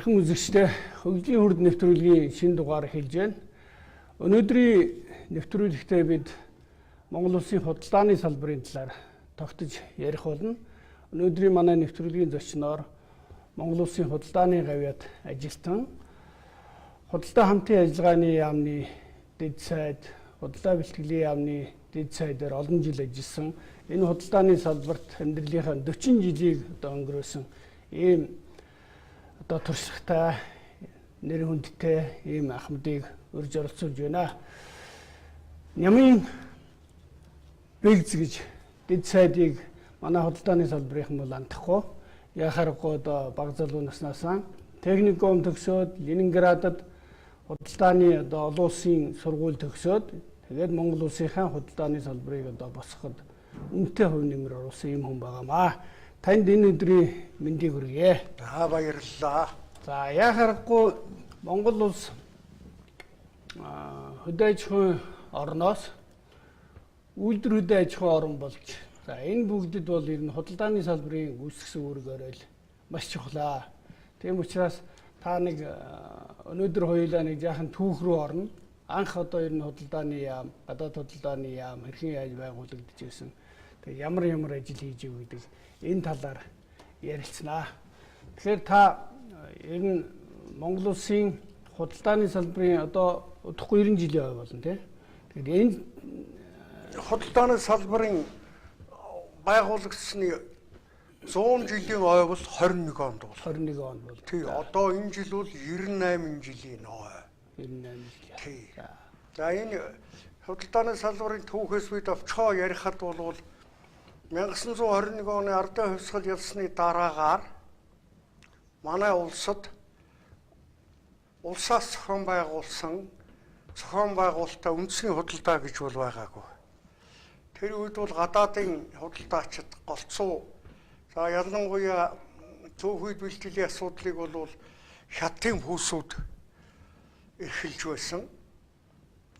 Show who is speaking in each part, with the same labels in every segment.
Speaker 1: Хэрхэн үзэгчтэй хөгжлийн хүрд нэвтрүүлгийн шинэ дугаар эхэлж байна. Өнөөдрийн нэвтрүүлэгтээ бид Монгол Улсын худалдааны салбарын талаар тогтож ярих болно. Өнөөдрийн манай нэвтрүүлгийн зочноор Монгол Улсын худалдааны гавьяад ажилтан, худалдаа хамтын ажиллагааны яамны дэд сайд, худалдаа бэлтгэлийн яамны дэд сайдаар олон жил ажилласан, энэ худалдааны салбарт амьдралынхаа 40 жилийг өнгөрөөсөн ийм туршлагатай, нэр хүндтэй ийм ахмадыг урьж оролцуулж байна. Нямын бэлз гэж дэд сайдыг манай худалдааны салбарын бол андахгүй. Яхаарахгүй баг залуу наснаасаа техникум төгсөөд Ленинградад худалдааны олон улсын сургууль төгсөөд тэгээд Монгол улсынхаа худалдааны салбарыг босгоход үнэтэй хувь нэмэр оруулсан юм хүн байгаамаа. Танд энэ өдрийн мэндийг хүргье.
Speaker 2: Баярлалаа.
Speaker 1: За яхаарахгүй Монгол улс хөдөө аж ахуйн орноос үйлдвэр хөдөө аж ахуйн орн болж, за энэ бүгдэд бол ер нь худалдааны салбарын үүсгэсэн үүргээр л маш чухлаа. Тийм учраас та нэг өнөөдөр хоёулаа нэг жаахан түүх рүү орно. Анх ер нь худалдааны яам, гадаад худалдааны яам хэрхэн яаж байгуулагдаж байсан. Тэгээ ямар ажил хийж ив гэдэг энэ талаар ярилцсанаа. Тэгэхээр та ер нь Монгол Улсын худалдааны салбарын удахгүй 90 жилийн ой болно тийм. Тэгэхээр энэ
Speaker 2: худалдааны салбарын байгуулагдсны 100 жилийн ой бол 21 онд бол.
Speaker 1: 21 онд бол.
Speaker 2: Тий, одоо энэ жил бол 98 жилийн ой.
Speaker 1: 98 жил.
Speaker 2: Тий. За энэ худалдааны салбарын түүхээс бид овчхоо ярихад бол 1921 оны ардын хувьсгал ялсны дараагаар манай улсад улсаас зохион байгуулалтаа үндэсний худалдаа гэж бол байгаагүй. Тэр үед бол гадаадын худалдаачид голцоо. За ялангуяа цөөхөн бэлтгэлийн асуудлыг бол хятадын пүүсүүд эрхэлж байсан.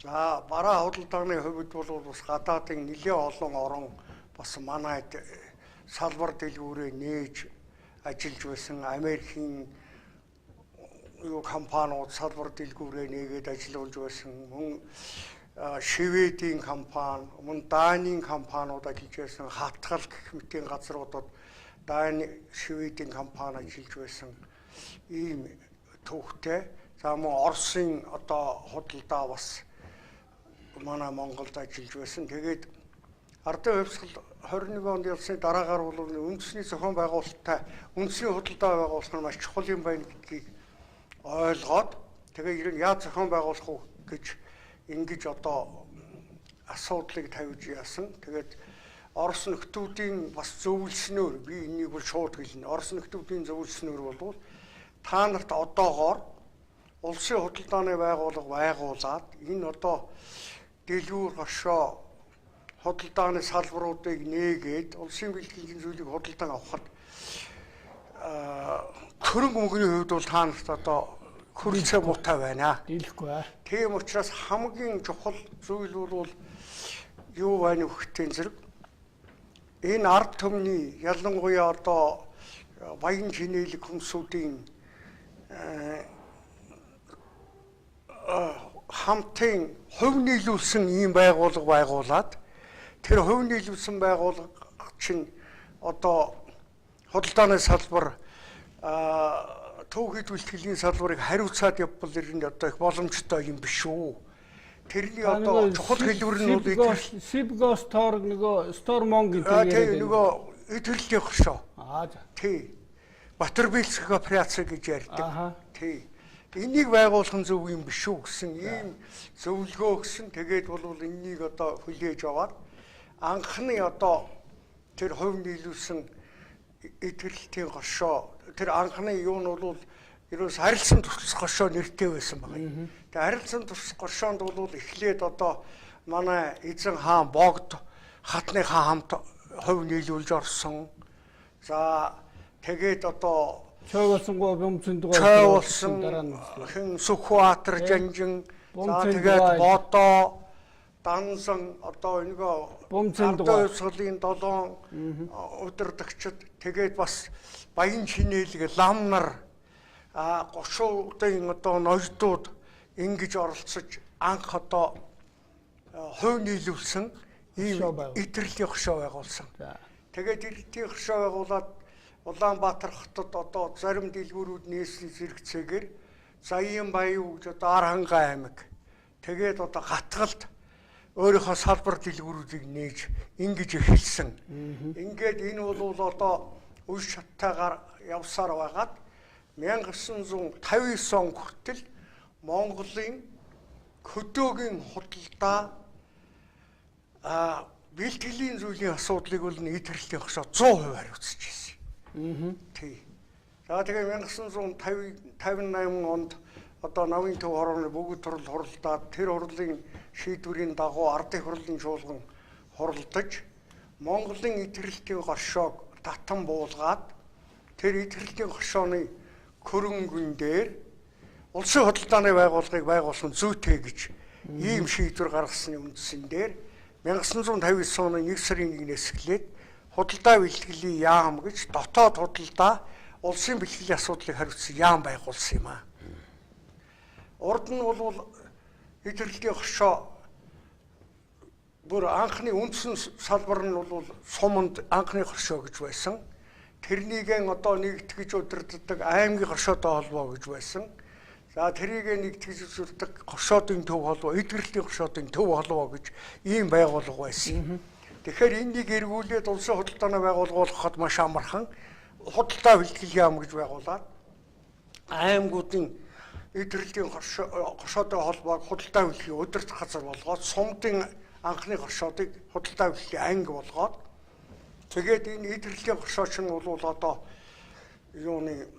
Speaker 2: За бараа худалдааны хувьд бол бас гадаадын нэлээд олон орон бас манайд салбар дэлгүүрээ нээж ажиллаж байсан. Америкийн компаниуд салбар дэлгүүрээ нээгээд ажиллаж байсан. Мөн Шведийн компани, мөн Данийн компаниуд ажиллаж байсан. Хатгал гэх мэтийн газруудад Дани, Шведийн компани ажиллаж байсан. Ийм түүхтэй. За мөн Оросын худалдаа бас манай Монголд ажиллаж байсан. Тэгээд ардын хувьсгал 21 онд ялсны дараагаар бол үндэсний зохион байгуулалттай үндэсний худалдаа байгуулах нь маш чухал юм байна гэдгийг ойлгоод тэгээд яаж зохион байгуулах вэ гэж ингэж асуудлыг тавьж яасан. Тэгээд Орос нөхдүүдийн бас зөвлөснөөр би энийг бол шууд хэлнэ. Орос нөхдүүдийн зөвлөснөөр бол та нарт одоогоор улсын худалдааны байгууллага байгуулад энэ дэлгүүр хошоо худалдааны салбаруудыг нээгээд улсын бэлтгэлийн зүйлийг худалдан авахд хөрөнгө мөнгөний хувьд бол та нарт хөрөлцөө муутай байна.
Speaker 1: Дийлэхгүй аа.
Speaker 2: Тийм учраас хамгийн чухал зүйл бол юу байна вэ гэхтээ зэрэг энэ ард түмний ялангуяа баян чинэлэг хүмүүсийн хамтын хувь нийлүүлсэн ийм байгууллага байгуулад тэр хувь нийлүүлсэн байгууллага чинь худалдааны салбар түүхийд бэлтгэлийн салбарыг хариуцаад явбал их боломжтой юм биш үү. Тэрний чухал хэлбэр нь бол
Speaker 1: Сибго стор Стормон гэдэг
Speaker 2: идэвхтэй хошоо. Тий. Батэрбилск операц гэж ярьдаг. Тий. Энийг байгуулах нь зөв юм биш үү гэсэн ийм зөвлөгөө өгсөн. Тэгээд бол энийг хүлээж аваад анхны тэр хувь нийлүүлсэн идэвхтэй хошоо тэр анхны юу нь бол ерөөс харилцан тусах хошоо нэртэй байсан байна. Тэгээ харилцан тусах хошоонд бол эхлээд манай эзэн хаан Богд хатныхаа хамт хувь нийлүүлж орсон. За тэгээд
Speaker 1: Чойголсонгоо бомцонд
Speaker 2: хэн Сүхбаатар Жанжин за тэгээд Бодоо Дансан
Speaker 1: бомцонд
Speaker 2: хувьсгалын 7 удирдагчид тэгээд бас баян чинэлэг лам нар 30-ын одоо ноёдууд ингэж оролцож анх одоо хувь нийлүүлсэн ийм итгэлийн хөшөө байгуулсан. Тэгээд итгэлийн хөшөө байгуулад Улаанбаатар хотод одоо зарим дэлгүүрүүд нээсэн зэрэгцээгээр Заяан Баян гэж одоо Архангай аймаг тэгээд одоо Гатгалд өөрийнхөө салбар дэлгүүрүүдийг нээж ингэж эхэлсэн. Ингээд энэ бол одоо үе шаттайгаар явсаар байгаад 1959 он хүртэл Монголын хөдөөгийн худалдаа бэлтгэлийн зүйлийн асуудлыг бол нийтлэлийн хөшөө 100% хариуцж ирсэн. Тий. За тэгээ 1958 онд одоо Намын Төв хорооны бүгд хурал хуралдаад тэр хурлын шийдвэрийн дагуу ардын хурлын чуулган хуралдаж Монголын итгэлийн горшоог татан буулгаад тэр итгэлийн горшооны хөрөнгөн дээр улсын худалдааны байгууллагыг байгуулсан зүйтэй гэж ийм шийдвэр гаргасны үндсэн дээр 1959 оны 1 сарын 1-ээс эхлээд худалдаа бэлтгэлийн яам гэж дотоод худалдаа улсын бэлтгэлийн асуудлыг хариуцсан яам байгуулсан юм аа. Урд нь бол итгэлийн хөшөө бүр анхны үндсэн салбар нь бол суманд анхны хөшөө гэж байсан. Тэрнийгэн одоо нэгтгэж удирддаг аймгийн хөшөөтэй холбоо гэж байсан. За тэрийг нэгтгэж удирддаг хөшөөдын төв холбоо, итгэлийн хөшөөдын төв холбоо гэж ийм байгууллага байсан. Тэгэхээр энийг эргүүлээд улсын худалдааны байгууллагад маш амархан худалдаа бэлтгэл яам гэж байгуулад аймагуудын итгэлийн хөшөөтэй холбоог худалдаа бэлтгэлийн удирдах газар болгоод сумдын анхны хөшөөдийг худалдаа бэлтгэлийн анги болгоод тэгээд энэ итгэлийн хөшөөч нь бол одоо юуны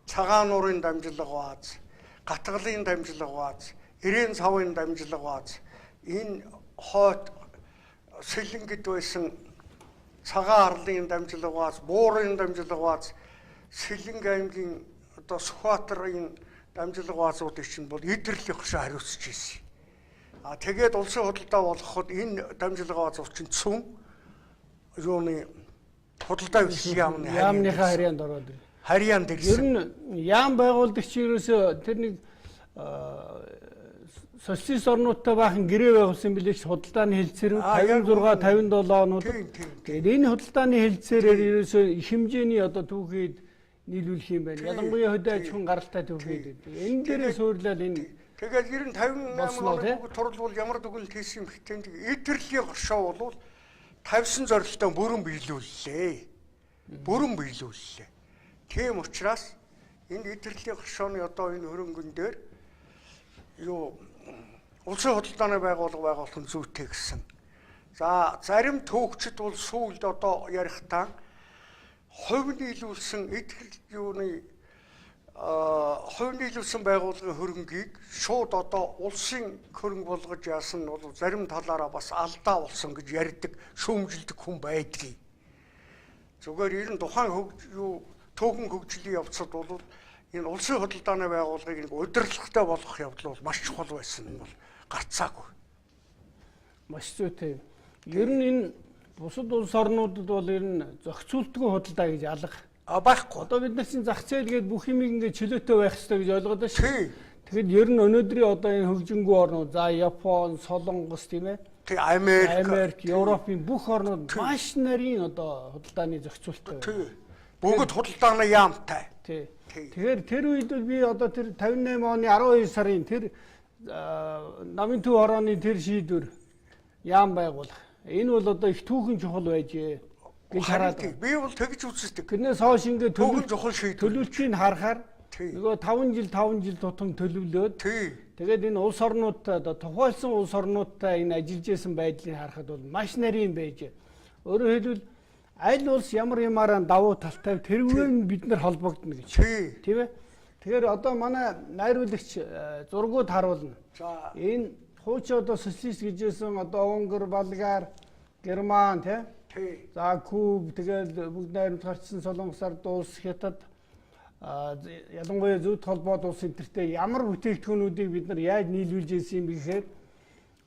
Speaker 2: цагаан нуурын дамжлага бааз, гатгалын дамжлага бааз, ирээн цавын дамжлага бааз энэ хойд сэлэнгэд байсан цагаан арлын дамжлага бааз, буурын дамжлага бааз, Сэлэнг аймгийн одоо Сүхбаатарын дамжлага баазуудыг чинь бол идэрлэх хөшөө хариуцж ирсэн. Тэгээд улсын худалдаа болгоход энэ дамжлага баазууд чинь цөм юуны худалдаа бэлтгэлийн
Speaker 1: яамныхаа харьяанд ороод ирсэн.
Speaker 2: Харьяанд ирсэн.
Speaker 1: Ер нь яам байгууллагч ерөөсөө тэр нэг социалист орнуудтай баахан гэрээ байгуулсан билээ ч худалдааны хэлцээр 56 57 онууд. Тэгээд энэ худалдааны хэлцээрээр ерөөсөө их хэмжээний одоо түүхийд нийлүүлэх юм байна. Ялангуяа хөдөө аж ахуйн гаралтай түүхийд. Энэ дээрээ суурлаад энэ
Speaker 2: тэгээд 58 оны бүгд турал бол ямар дүгнэлт хийсэн юм гэхдээ идэрлэлийн горшоо бол тавьсан зорилттой бүрэн биелүүллээ. Бүрэн биелүүллээ. Тийм учраас энэ идэрлэлийн горшооны одоо энэ хөрөнгөн дээр юу улсын худалдааны байгууллага байгуулсан зүйтэй гэсэн. За зарим төвчд бол сүүлд одоо ярихтаа хувь нийлүүлсэн итгэл хувь нийлүүлсэн байгууллагын хөрөнгийг шууд одоо улсын хөрөнгө болгож яасан нь бол зарим талаараа бас алдаа болсон гэж ярьдаг, шүүмжилдэг хүн байдгийг. Зүгээр ер нь тухайн түүхэн хөгжлийн явцад бол энэ улсын худалдааны байгууллагыг нэг удирдлагатай болгох явдал бол маш чухал байсан нь бол гарцаагүй.
Speaker 1: Маш зүйтэй. Ер нь энэ бусад улс орнуудад бол ер нь зохицуултгүй худалдаа гэж алга
Speaker 2: Байхгүй.
Speaker 1: Одоо бид нар чинь зах зээл гээд бүх юм ингээд чөлөөтэй байх хэрэгтэй гэж ойлгоод байна шүү. Тэгэхэд ер нь өнөөдрийн одоо энэ хөгжингүй орнууд за Япон, Солонгос тийм ээ.
Speaker 2: Тэг Америк,
Speaker 1: Европын бүх орнууд маш нарийн одоо худалдааны зохицуулттай байна.
Speaker 2: Бүгд худалдааны яамтай.
Speaker 1: Тий. Тэгэхээр тэр үед би одоо тэр 58 оны 12 сарын тэр Намын Төв хорооны тэр шийдвэр яам байгуулах. Энэ бол одоо их түүхэн чухал байжээ. гэж хараад
Speaker 2: би бол тэгж үздэг.
Speaker 1: Тэрнээс хойш ингээд
Speaker 2: төлөвлөлтийг
Speaker 1: харахаар нөгөө 5 жил тутам төлөвлөөд тэгээд энэ улс орнуудтай одоо тухайлсан улс орнуудтай энэ ажиллаж исэн байдлыг харахад бол маш нарийн байж. Өөрөөр хэлбэл аль улс ямар ямаараа давуу талтай тэргээр нь бид нар холбогдно гэж. Тийм ээ. Тэгэхээр одоо манай найруулагч зургууд харуулна. Энэ хуучин одоо социалист гэжсэн одоо Унгар, Болгар, Герман тийм. За Куб тэгээд бүгд найрамд гарчсан Солонгос ард улс, Хятад ялангуяа зүйд холбоод улс энтертэй ямар бүтээгдэхүүнүүдийг бид нар яаж нийлүүлж ирсэн юм бэ гэхээр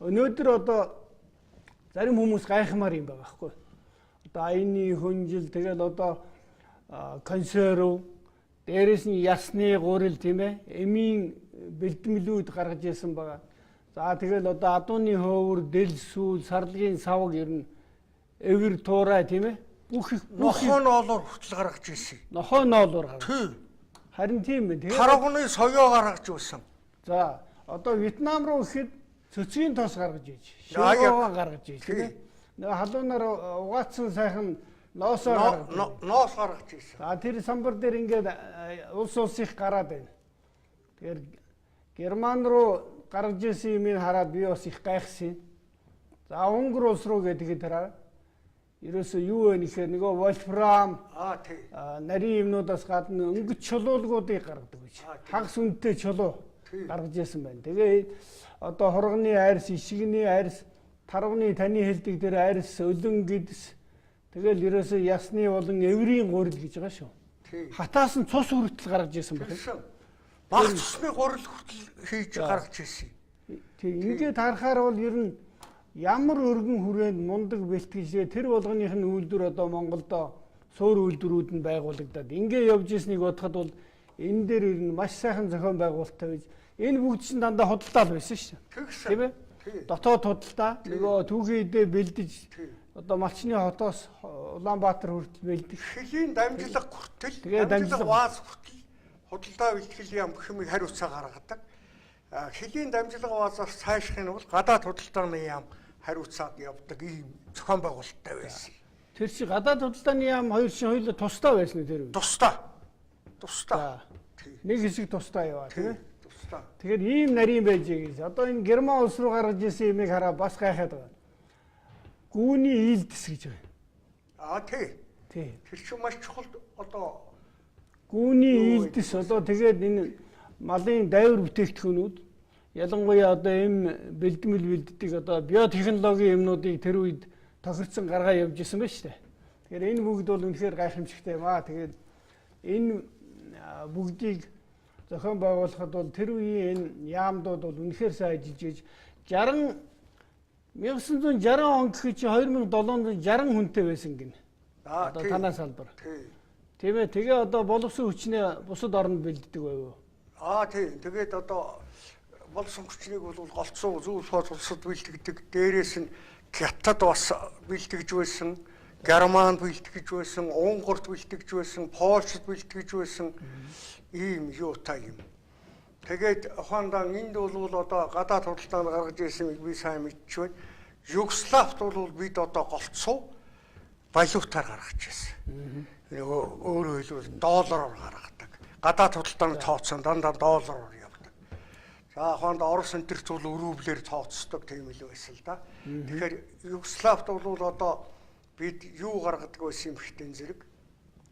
Speaker 1: өнөөдөр одоо зарим хүмүүс гайхмаар юм байгаа байхгүй. Одоо аяны хүнжил тэгэл одоо консерв Дээрээс нь ясны гурил тийм ээ. Эмийн бэлтгэлүүд гаргаж ирсэн байгаа. За тэгэл одоо адууны хөөвөр, дэл сүүл, сарлагын савг ер нь эвэр туурай тийм ээ. Бүх
Speaker 2: нохоо ноолоор хүртэл гаргаж ирсэн.
Speaker 1: нохоо ноолоор гаргаж.
Speaker 2: Тий.
Speaker 1: Харин тийм ээ.
Speaker 2: Тарганы соёо гаргаж ирсэн.
Speaker 1: За одоо Вьетнам руу ихэд цөцгийн тоос гаргаж ийж, шоогоо гаргаж ийж тийм ээ. Нэг халуунаар угаацсан сайхан ноосоо гаргаж.
Speaker 2: Ноос гаргаж ирсэн.
Speaker 1: За тэр самбар дээр ингээд улс улсыг гараад байна. Тэгэхээр Герман руу гаргаж ирсэн юмыг хараад би бас их гайхсан. За Унгар улс руу гэдэг тэраа. Ерөөсөө юу вэ нэхэр нөгөө вольфрам
Speaker 2: Тий.
Speaker 1: нарийн юмнуудаас гадна өнгөц чулуулгуудыг гаргадаг гэж. Хагас үнэтэй чулуу гаргаж ирсэн байна. Тэгээ одоо хоргоны айрс, ишигний айрс, тарвны таны хэлдэг дээр айрс, өлөн гэдс тэгэл ерөөсөө ясны болон эврийн гурил гэж байгаа шүү. Хатаас нь цус хүртэл гаргаж ирсэн байна.
Speaker 2: Баг цусны гурил хүртэл хийж гаргаж ирсэн.
Speaker 1: Тэг ингээд харахаар бол ер нь ямар өргөн хүрээнд мундаг бэлтгэжээ тэр болгоных нь үйлдвэр одоо Монголдо суур үйлдвэрүүд нь байгуулагдаад ингээ явж ирснийг бодоход бол энэ дээр ер нь маш сайхан зохион байгуулалттай байж энэ бүгд чинь дандаа худалдаа байсан шүү дээ. Тийм ээ? Дотоод худалдаа нөгөө түүхийн эдээ бэлдэж одоо Малчны хотоос Улаанбаатар хүртэл бэлдэж
Speaker 2: Хөлийн дамжлага хүртэл дамжлага ваз хүртэл худалдаа бэлтгэл яам гэх юм хариуцаа гаргадаг. Хөлийн дамжлага вазаас цаашх нь бол гадаад худалдааны яам хариуцаад явдаг ийм зохион байгуулалттай байсан.
Speaker 1: Тэр чи гадаад худалдааны яам хоёр шин хоёулаа тусдаа байсан үү тэр үү?
Speaker 2: Тусдаа.
Speaker 1: Нэг хэсэг тусдаа яваа тийм ээ?
Speaker 2: Тусдаа.
Speaker 1: Тэгэхээр ийм нарийн байж гэж. Одоо энэ Герман улс руу гаргаж ирсэн юмыг хараа бас гайхаад байгаа. Гүүний ийлдэс гэж байна.
Speaker 2: Тий. Тэр чинь маш чухал одоо
Speaker 1: гүүний ийлдэс одоо тэгээд энэ малын дайвар бүтээгдэхүүнүүд ялангуяа одоо эм бэлдмэл бэлддэг одоо биотехнологийн юмнуудыг тэр үед тохирцсон гаргаа явж исэн байна шүү дээ. Тэгэхээр энэ бүгд бол үнэхээр гайхамшигтай юм аа. Тэгээд энэ бүгдийг зохион байгуулахад бол тэр үеийн энэ яамдууд бол үнэхээр сайн ажиллаж 1960 он гэхэд чи 2760 хүнтэй байсан гин. Одоо танаа салбар. Тийм ээ. Тэгээ одоо боловсон хүчнээ бусад оронд бэлддэг байв.
Speaker 2: Тий. Тэгээд одоо болсон хүчнийг бол голцоо зүүн улсад бэлтгэдэг. Дээрээс нь Хятад бас бэлтгэж байсан, Германд бэлтгэж байсан, Унгарт бэлтгэж байсан, Польшд бэлтгэж байсан ийм юутай юм. Тэгээд ухаандан энд бол одоо гадаад худалдаанд гаргаж ирсэн би сайн мэдчихвэн. Югославт бол бид одоо голцоо валютаар гаргаж ирсэн. Өөрөөр хэлбэл доллараар гаргадаг. Гадаад худалдааны тооцоо дандаа доллараар явдаг. За ухаанд Орос энтерт бол рублээр тооцдог тийм л байсан л да. Тэгэхээр Югославт бол одоо бид юу гаргадаг байсан юм хтэн зэрэг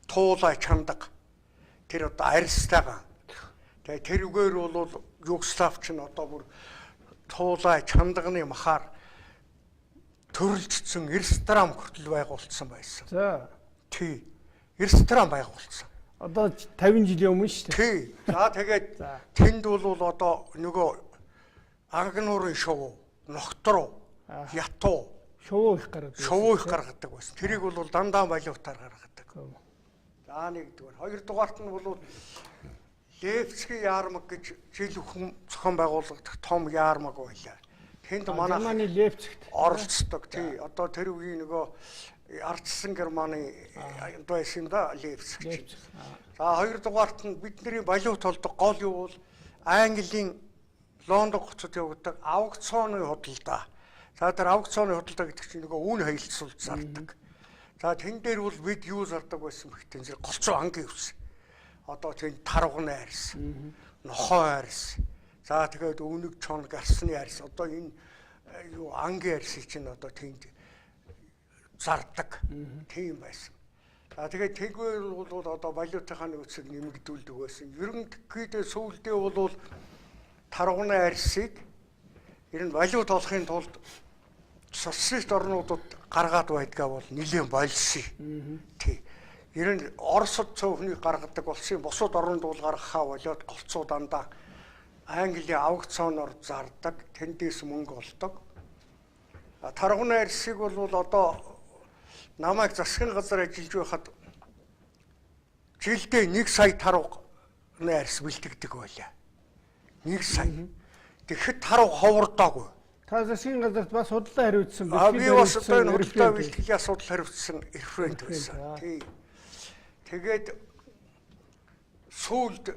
Speaker 2: туулай чандаг. Тэр одоо арьстайгаа. Тэгээ тэрүүгээр бол Югославч нь одоо бүр туулай чандагны махаар төрөлжсөн ресторан хүртэл байгуулсан байсан.
Speaker 1: За.
Speaker 2: Тий. Ресторан байгуулсан.
Speaker 1: Одоо 50 жилийн өмнө шүү дээ.
Speaker 2: Тий. За тэгээд тэнд бол одоо нөгөө ангнуурын шоу, ногтруу, ятуу
Speaker 1: шоу их гаргадаг.
Speaker 2: Шоу их гаргадаг байсан. Тэрийг бол дандаа валютаар гаргадаг. За нэгдүгээр. Хоёрдугаарт нь бол Лейпцгийн яармаг гэж жил бүхэн зохион байгуулагдах том яармаг байлаа. Тэнд манай
Speaker 1: Германы Лейпцигт
Speaker 2: оролцдог. Тий. Одоо тэр үеийн нөгөө ардчсан Германы байсан юм да Лейпциг. За хоёрдугаарт нь бидний валют холдог гол юу бол Английн Лондон гоцод явагддаг аукционы худалдаа. За тэр аукционы худалдаа гэдэг чинь нөгөө үн хаялцуул зардаг. За тэн дээр бол бид юу зардаг байсан бэхтэн зэрэг голцоо ангийн өвс. Одоо тийм тарвганы арьс, нохоо арьс. За тэгээд өвнөг чон гарсны арьс. Одоо энэ юу ангийн арьсыг чинь одоо тэнд зардаг. Тийм байсан. За тэгээд тэгвэл бол одоо валютынхаа нөөцийг нэмэгдүүлдэг байсан. Ерөнхийдөө сүүлдээ бол тарвганы арьсыг ер нь валют олохын тулд социалист орнуудад гаргаад байдгаа бол нэлээд болсон. Тий. Ер нь Оросд цөөхнийг гаргадаг болсон. Бусад орнууд бол гаргахаа болоод голцоо дандаа Английн аукционоор зардаг, тэндээс мөнгө олдог. Тарвганы арьсыг бол одоо намайг засгийн газар ажиллаж байхад жилдээ 1 сая тарвга найрс бэлтгэдэг байлаа. 1 сая. Тэгэхэд таруу ховордоогүй.
Speaker 1: Та засгийн газарт бас худлаа хариуцсан
Speaker 2: Би бас одоо энэ худалдаа бэлтгэлийн асуудал хариуцсан референт байсан. Тий. Тэгээд сүүлд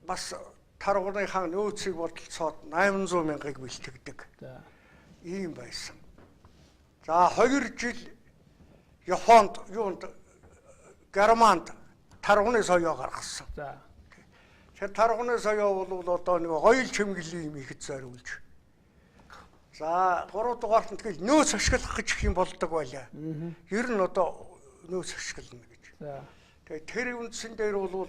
Speaker 2: бас тарууныхаа нөөцийг бодолцоод 800 мянгаыг бэлтгэдэг. Ийм байсан. За 2 жил Японд Германд тарууны соёо гаргасан.
Speaker 1: За.
Speaker 2: Тэр тарууны соёо бол одоо нэг оёл чимгэлийн юм ихэд зориулж. За 3 дугаарт нь тэгэл нөөц ашиглах гэж их юм болдог байлаа. Ер нь одоо нөөц ашиглана гэж.
Speaker 1: За.
Speaker 2: Тэгээ тэр үндсэн дээр бол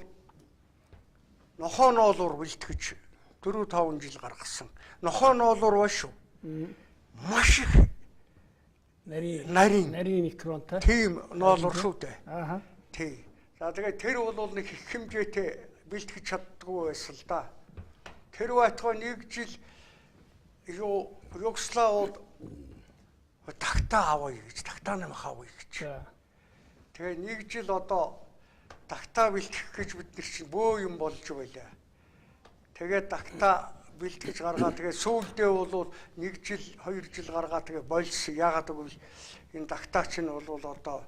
Speaker 2: нохоо ноолуур бэлтгэж 4-5 жил гаргасан. Нохоо ноолуур ба шүү. Маш их нарийн
Speaker 1: микронтай.
Speaker 2: Тийм ноолуур шүү дээ.
Speaker 1: Ааха.
Speaker 2: Тий. За тэгээ тэр бол нэг их хэмжээтэй бэлтгэж чаддгүй байсан л да. Тэр байтугай 1 жил Югославд тагтаа авъя гэж, тагтаа нэмэх авъя гэж. Тэгээ 1 жил одоо тагтаа бэлтгэх гэж бид нар чинь бөө юм болж байлаа. Тэгээд тагтаа бэлтгэж гаргаад тэгээ сүүлдээ бол 1 жил 2 жил гаргаад тэгээ болсон. Яагаад гэвэл энэ тагтаа чинь бол одоо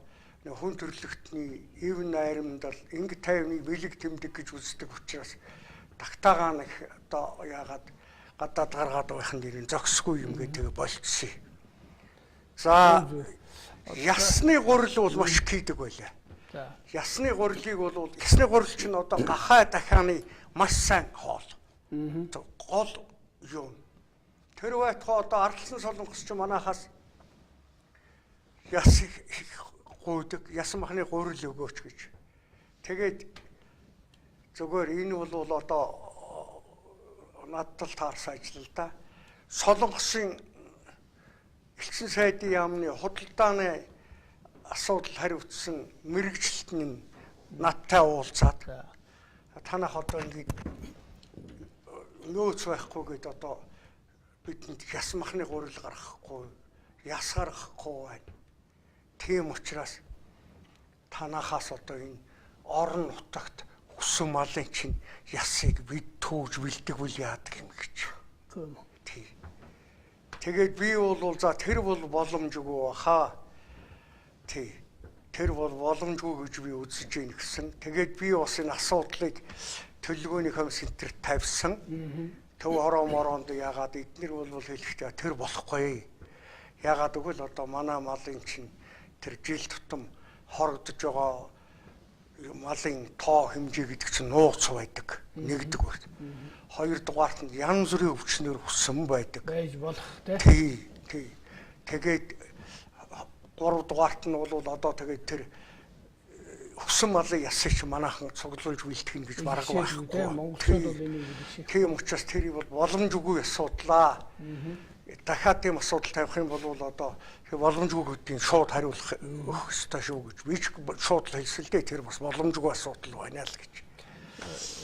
Speaker 2: хүн төрлөختний эв найрамдал ингэ тайвныг бэлэг тэмдэг гэж үздэг учраас тагтаагаа нэг одоо яагаад гадаад гаргаад байхын дээр зөксгүй юм гэдэг болцсон. За ясны гурил бол маш хийдэг байлаа. Ясны гурилыг бол ясны гурил чинь одоо гахай дахианы маш сайн хоол. Гол юм. Тэр байтугай одоо ардсан солонгос ч манайхаас яс гуйдаг, ясан махны гурил өгөөч гэж. Тэгээд зүгээр энэ бол одоо надад таарсан ажил л да. Солонгосын элчин сайдын яамны худалдааны асуудал хариуцсан мэрэгчлэлтний надтай уулзаад танах одоо ингээд нөөц байхгүйгээд одоо бидэнд яс махны гурил гаргахгүй, яс гаргахгүй байна. Тийм учраас танахаас одоо энэ орон нутагт өсөн малын чинь ясыг бид түүж бэлтгэвэл яадаг юм гэж. Тий. Тэгээд би бол за тэр бол боломжгүй хаа. Тий. Тэр бол боломжгүй гэж би үзэж байна гэсэн. Тэгээд би бас энэ асуудлыг төлөвлөгөөний комиссэнтерт тавьсан. Төв хороо моронд яагаад эднэр бол хэлэхдээ тэр болохгүй. Яагаад гэвэл одоо манай малын чинь тэр жил тутам хорогдож байгаа малын тоо хэмжээ гэдэг чинь нууц байдаг. Нэгдэг байна. 2 дугаарт нь янз бүрийн өвчнөр хүссэн байдаг.
Speaker 1: Байж болох тий.
Speaker 2: Тий. Тэгээд 3 дугаарт нь бол одоо тэгээд тэр хүссэн малын ясыг чи манайхан цуглуулж бэлтгэнэ гэж бараг байхгүй.
Speaker 1: Монголчууд бол энийг хэлж шиг.
Speaker 2: Тийм учраас тэрийг бол боломжгүй асуудлаа. Дахиад тийм асуудал тавих юм бол одоо боломжгүй гэдгийг шууд хариулах өгөх ёстой шүү гэж би ч шууд хэлсэлдээ тэр бас боломжгүй асуудал байна л гэж.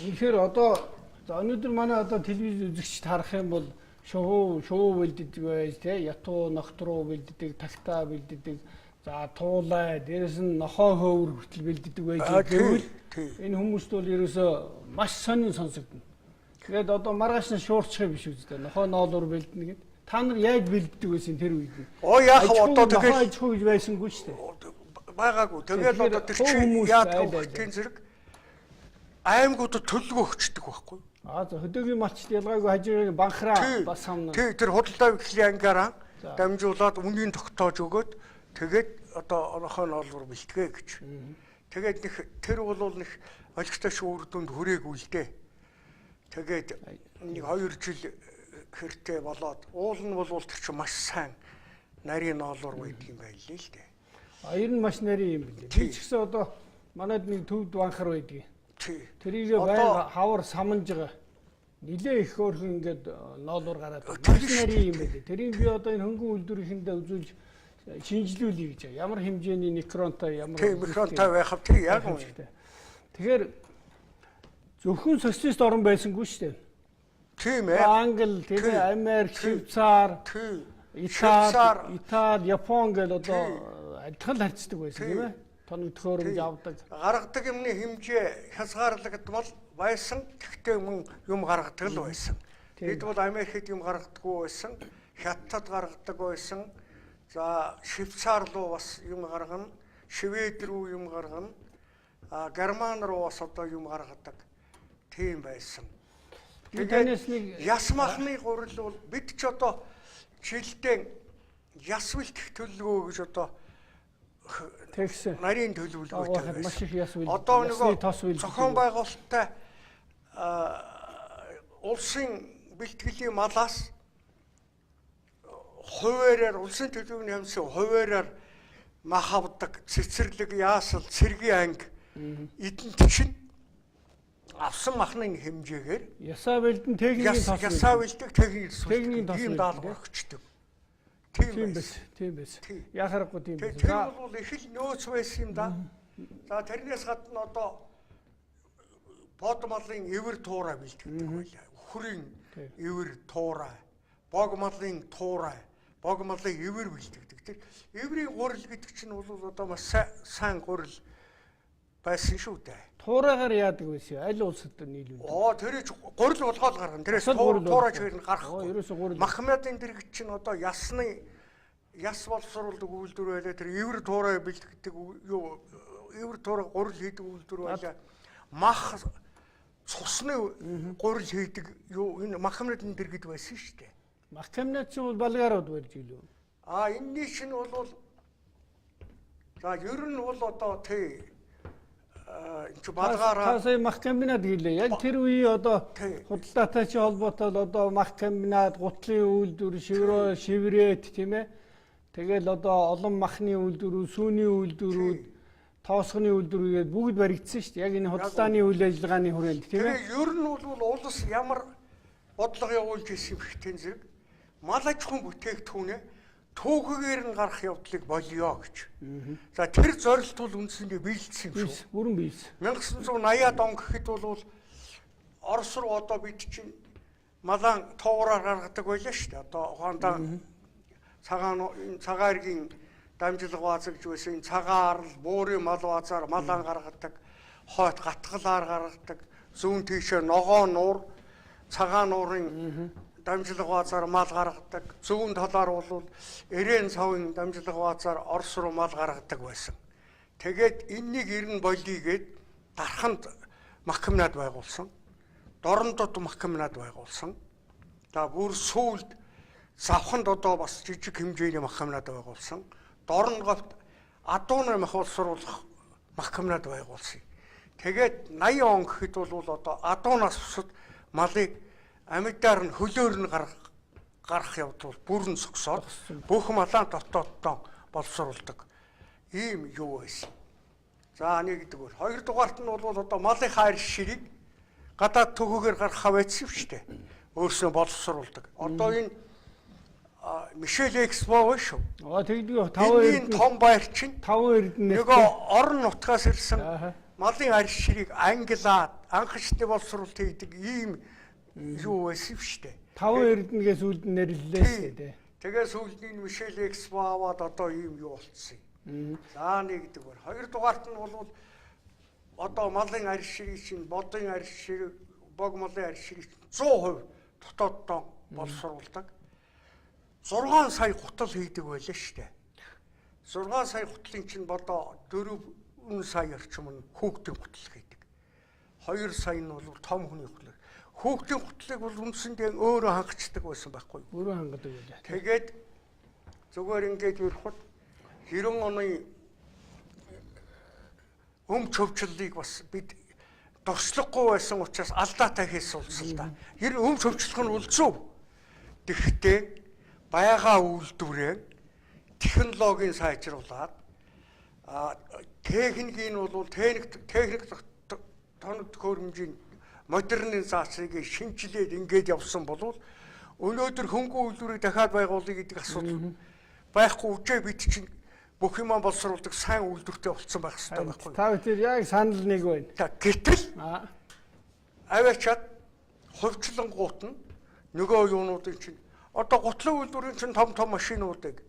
Speaker 1: Тэгэхээр одоо өнөөдөр манай одоо телевиз үзэгчд харах юм бол шуу бэлддэг байж тий ятуу нохтруу бэлддэг, тагтаа бэлддэг, за туулай, дээрэс нь нохоо хөвөр хүртэл бэлддэг байж гэвэл энэ хүмүүст бол ерөөсөө маш сонин сонсогдно. Тэгээд одоо маргааш нь шуурчих биш үстэй. Нохоо ноолуур бэлдэнэ гэд. Та нар яаж бэлддэг байсан тэр үед?
Speaker 2: Яах одоо тэгээд
Speaker 1: ажгүй гэж байсангүй шүү дээ.
Speaker 2: Байгаагүй. Тэгээд одоо тэр чинь яадаг вэ? Зэрэг аймагуудад төлгөө өгчдөг байхгүй.
Speaker 1: За хөдөөгийн малчд ялгаагүй хажуугийн банхраа бас самна.
Speaker 2: Тий, тэр худалдаа авахлын ангаараа дамжуулаад үнийн тогтоож өгөөд тэгээд одоо нохоо ноолуур бэлтгээ гэж. Тэгээд тэр бол нэг олигтой үр дүнд хүрээгүй л дээ. Тэгээд нэг 2 жил хэртэй болоод уул нь бол тэр чинь маш сайн нарийн ноолуур байдаг юм байл л дээ. Ер
Speaker 1: нь маш нарийн юм билээ. Би ч гэсэн одоо манайд нэг төвд банхар байдаг. Тэрийг байнга хавар саманж байгаа. Нилээ их өөрхөн ингээд ноолуур гараад маш нарийн юм байлээ. Тэрийг би одоо энэ хөнгөн үйлдвэрийнхэндээ үзүүлж шинжилүүлье гэж. Ямар хэмжээний микронтой ямар
Speaker 2: микронтой байх вэ? Тэр яг үнэ.
Speaker 1: Тэгэхээр зөвхөн социалист орн байсангүй шүү дээ.
Speaker 2: Тийм ээ.
Speaker 1: Англи, тэгээ Америк, Швейцар, Итали, Япон гэл одоо адилхан харьцдаг байсан тийм ээ. Тоног төхөөрөмж авдаг.
Speaker 2: Гаргадаг юмны хэмжээ хязгаарлагдмал байсан. Гэхдээ мөн юм гаргадаг л байсан.
Speaker 1: Тийм.
Speaker 2: Бид бол Америкт юм гаргадаггүй байсан. Хятадд гаргадаг байсан. За Швейцар руу бас юм гаргана. Швед рүү юм гаргана. Герман руу бас одоо юм гаргадаг. Тийм байсан.
Speaker 1: Танаас нэг
Speaker 2: Яс махны гурил бол бид ч одоо жилдээ яс бэлтгэх төлөвлөгөө гэж одоо
Speaker 1: тэгсэн.
Speaker 2: нарийн төлөвлөгөөтэй
Speaker 1: Маш их яс бэлтгэх.
Speaker 2: Одоо
Speaker 1: Ясны тос
Speaker 2: нөгөө
Speaker 1: бэлтгэх.
Speaker 2: зохион байгуулалттай улсын бэлтгэлийн малаас хуваараар улсын төлөвийн хамсаа хуваараар мах авдаг цэцэрлэг яасал цэргийн анги эдэнт чинь авсан махны хэмжээгээр
Speaker 1: Ясаа бэлдэн техникийн тос.
Speaker 2: ясаа бэлдэг
Speaker 1: Техникийн
Speaker 2: техникийн
Speaker 1: тос
Speaker 2: ийм
Speaker 1: бэлдэг,
Speaker 2: даалга
Speaker 1: тийм.
Speaker 2: өгчдөг.
Speaker 1: Тийм биш. Тийм биш.
Speaker 2: Тийм.
Speaker 1: Яхахгүй тийм биш.
Speaker 2: Тэр бол их л нөөц байсан юм да. За тэрнээс гадна одоо бод малын эвэр туурай бэлтгэдэг байлаа. Үхрийн эвэр туурай, бог малын туурай, бог малын эвэр бэлтгэдэг. Тэр эврийн гурил гэдэг чинь бол одоо маш сайн гурил байсан шүү дээ.
Speaker 1: Туурайгаар яадаг байсан. Аль улсад нийлүүн.
Speaker 2: Тэр гурил болгоод гаргана. Тэрээс
Speaker 1: Асал гурил
Speaker 2: туурайч
Speaker 1: болгож.
Speaker 2: хэрэг гарахгүй.
Speaker 1: Ерөөсө гурил.
Speaker 2: Махмедын дэрэг чинь одоо яс боловсруулдаг үйлдвэр байлаа. Тэр эвэр туурай бэлтгэдэг юу эвэр туурай гурил хийдэг үйлдвэр байлаа. Мах цусны гурил хийдэг юу энэ Махмедын дэргэд байсан шүү дээ.
Speaker 1: Мах камнат ч бол Болгарууд барьж илүү.
Speaker 2: Энэний чинь бол за ер нь бол одоо энэ балгаараа
Speaker 1: Сая мах комбинат гэлээ. Яг тэр үеийн одоо
Speaker 2: Тий.
Speaker 1: худалдаатай чи холбоотой л одоо мах комбинат, гутлын үйлдвэр, шиврэт тийм ээ. Тэгэл одоо олон махны үйлдвэрүүд, сүүний үйлдвэрүүд, тоосгоны үйлдвэрүүд бүгд баригдсан шүү дээ. Яг энэ худалдааны үйл ажиллагааны хүрээнд тийм ээ.
Speaker 2: Тэгээ ер нь бол улс ямар бодлого явуулж ирсэн юм хэтэн зэрэг мал аж ахуйн бүтээгдэхүүнээ түүхэгээр нь гарах явдлыг болио гэж. За тэр зорилт бол үндсэндээ биелсэн юм шүү.
Speaker 1: Бүрэн бийс.
Speaker 2: 1980-ад он гэхэд бол Орос руу одоо бид чинь малаан тоогоор гаргадаг байлаа шүү дээ. Одоо ухаандаа цагаан эргийн дамжлага бааз гэж байсан энэ цагаан арал, буурын мал баазаар малаан гаргадаг, хойт гатгалаар гаргадаг, зүүн тийшээ ногоо нуур, цагаан нуурын дамжлага баазаар мал гаргадаг, зүүн талаар бол эрээн цавын дамжлага баазаар Орос руу мал гаргадаг байсан. Тэгээд энэнийг ирнэ болий гээд дарханд махкомнад байгуулсан. Дорндод махкомнад байгуулсан. За бүр сүүлд завханд одоо бас жижиг хэмжээний махкомнад байгуулсан. Дорн говт адууны мах боловсруулах махкомнад байгуулсан. Тэгээд 80 он гэхэд бол одоо адуунаас бусад малыг амьдаар нь хөлөөр нь гарах явдал бүрэн зогсоод бүх малаа дотооддоо боловсруулдаг ийм юу байсан. За нэг гэдэг бол хоёрдугаарт нь бол одоо малынхаа арьс ширийг гадаад төгөөгөр гаргахаа байсан шүү дээ. Өөрснөө боловсруулдаг. Одоо энэ Мишель Экспо шүү.
Speaker 1: Тэгдэг 5
Speaker 2: энэ том байр чинь
Speaker 1: 5 эрдэнэ.
Speaker 2: нөгөө орон нутгаас ирсэн малын арьс ширийг англиад анхчны боловсруулалт хийдэг ийм юу байсан шүү дээ.
Speaker 1: 5 эрдэнэгээс үлд нэрлэлээ дээ.
Speaker 2: Тэгээс үлдний Мишель Экспо аваад одоо ийм юу болцсон юм. За нэгдэг бол хоёрдугаарт нь бол одоо малын арьс ширийг чинь бодын арьс ширэг, бог малын арьс ширийг 100% дотооддоо боловсруулдаг. 6 сая гутал хийдэг байлаа шүү дээ. 6 сая гутлын чинь бодоо 4 сая орчим нь хүүхдийн гутал хийдэг. 2 сая нь бол том хүний гутал. Хүүхдийн гутлыг бол үндсэндээ өөрөө хангацдаг байсан байхгүй юу?
Speaker 1: Өөрөө хангадаг байлаа.
Speaker 2: Тэгээд зүгээр ингэж ярихад 90 оны өмч хөвчлөлийг бас бид дурслаггүй байсан учраас алдаатай хийсэн улс л да. Өмч хөвчлөх нь бол зөв. Тэгэхдээ байгаа үйлдвэрээ технологийн сайжруулад техникийн бол техник тоног төхөөрөмжийн модернизацийг шинжилээд ингэж явсан бол өнөөдөр хөнгөн үйлдвэрийг дахиад байгуулъя гэдэг асуудал байхгүй үжээ бид чинь бүх юм боловсруулдаг сайн үйлдвэртэй болсон байх хэрэгтэй байхгүй.
Speaker 1: Та бүхэн яг санал нэг байна.
Speaker 2: Гэтэл аваачаад хувьчлангуут нь нөгөө юунуудын чинь одоо гутлын үйлдвэрийн чинь том машинуудыг